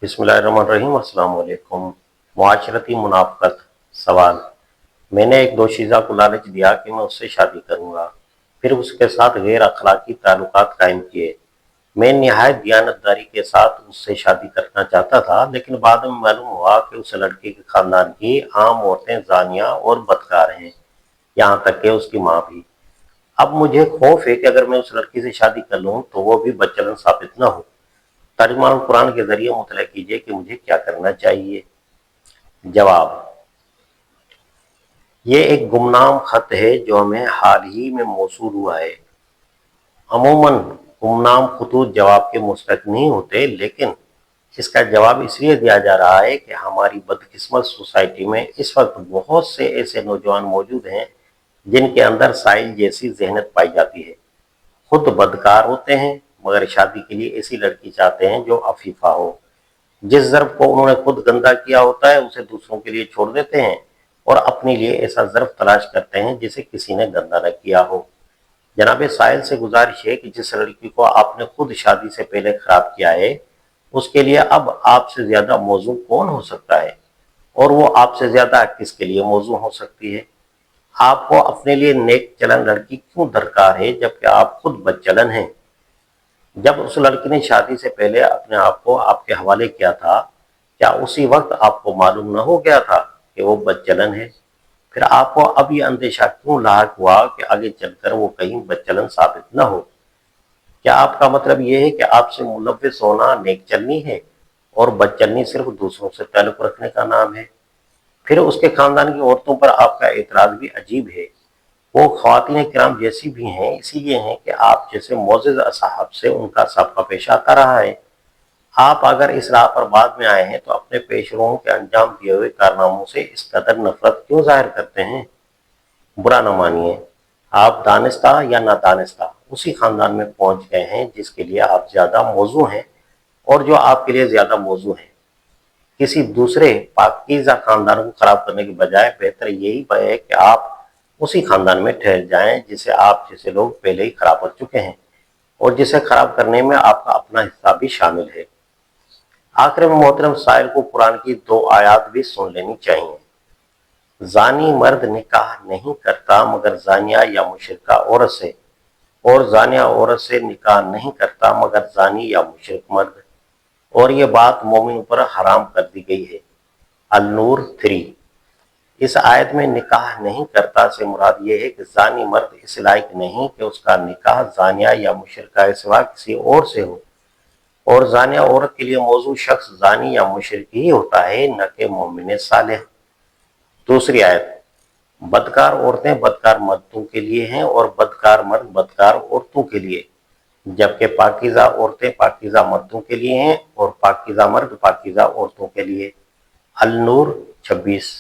बिस्मिल्लाहिर्रहमानिर्रहीम। अस्सलाम वालेकुम। मुआशरती मुनाफ़क़त। सवाल: मैंने एक दोशीज़ा को लालच दिया कि मैं उससे शादी करूँगा, फिर उसके साथ गैर अखलाकी ताल्लुकात कायम किए। मैं निहायत दियानतदारी के साथ उससे शादी करना चाहता था, लेकिन बाद में मालूम हुआ कि उस लड़के के खानदान की आम औरतें ज़ानिया और बदकार हैं, यहाँ तक कि उसकी माँ भी। अब मुझे खौफ है कि अगर मैं उस लड़की से शादी कर लूँ तो वो भी बदचलन साबित न हो। तर्जुमान कुरान के जरिए मुतला कीजिए कि मुझे क्या करना चाहिए। जवाब: ये एक गुमनाम खत है जो हमें हाल ही में मौसूल हुआ है। अमूमन गुमनाम खतूत जवाब के मुस्तहिक नहीं होते, लेकिन इसका जवाब इसलिए दिया जा रहा है कि हमारी बदकिस्मत सोसाइटी में इस वक्त बहुत से ऐसे नौजवान मौजूद हैं जिनके अंदर साहिल जैसी जहनत पाई जाती है। खुद बदकार होते हैं, मगर शादी के लिए ऐसी लड़की चाहते हैं जो अफीफा हो। जिस ज़र्फ को उन्होंने खुद गंदा किया होता है उसे दूसरों के लिए छोड़ देते हैं और अपने लिए ऐसा ज़र्फ तलाश करते हैं जिसे किसी ने गंदा न किया हो। जनाब साहिल से गुजारिश है कि जिस लड़की को आपने खुद शादी से पहले खराब किया है, उसके लिए अब आपसे ज्यादा मौजू कौन हो सकता है, और वो आपसे ज्यादा किसके लिए मौजू हो सकती है। आपको अपने लिए नेक चलन लड़की क्यों दरकार है जबकि आप खुद बदचलन हैं। जब उस लड़की ने शादी से पहले अपने आप को आपके हवाले किया था, क्या उसी वक्त आपको मालूम न हो गया था कि वो बदचलन है। फिर आपको अब ये अंदेशा क्यों लाहक हुआ कि आगे चलकर वो कहीं बदचलन साबित न हो। क्या आपका मतलब ये है कि आपसे मुलव्विस होना नेक चलनी है और बदचलनी सिर्फ दूसरों से ताल्लुक रखने का नाम है। फिर उसके खानदान की औरतों पर आपका एतराज भी अजीब है। वो ख्वातीन किराम जैसी भी हैं, इसीलिए हैं कि आप जैसे मोअज़्ज़ज़ असहाब से उनका सबका पेश आता रहा है। आप अगर इस राह पर बाद में आए हैं तो अपने पेशरों के अंजाम दिए हुए कारनामों से इस कदर नफरत क्यों जाहिर करते हैं। बुरा न मानिए, आप दानिस्ता या नादानिस्ता उसी खानदान में पहुंच गए हैं जिसके लिए आप ज्यादा मौजू हैं और जो आपके लिए ज्यादा मौजू हैं। किसी दूसरे पाकीज़ा खानदान को खराब करने के बजाय बेहतर यही है कि आप उसी खानदान में ठहर जाएं जिसे आप जैसे लोग पहले ही खराब कर चुके हैं और जिसे खराब करने में आपका अपना हिस्सा भी शामिल है। आखिर में मोहतरम साहिल को कुरान की 2 आयत भी सुन लेनी चाहिए। जानी मर्द निकाह नहीं करता मगर जानिया या मुशरिका औरत से, और जानिया औरत से निकाह नहीं करता मगर जानी या मुशरिक मर्द, और ये बात मोमिन पर हराम कर दी गई है। अल-नूर 3। इस आयत में निकाह नहीं करता से मुराद ये है कि जानी मर्द इस लायक नहीं कि उसका निकाह जानिया या मुशरिका के सिवा किसी और से हो, और जानिया औरत के लिए मौजू शख्स जानी या मुशरिक ही होता है, न कि मोमिन सालेह। दूसरी आयत: बदकार औरतें बदकार मर्दों के लिए हैं और बदकार मर्द बदकार औरतों के लिए, जबकि पाकीज़ा औरतें पाकीज़ा मर्दों के लिए हैं और पाकीज़ा मर्द पाकीज़ा औरतों के लिए। अल-नूर 26।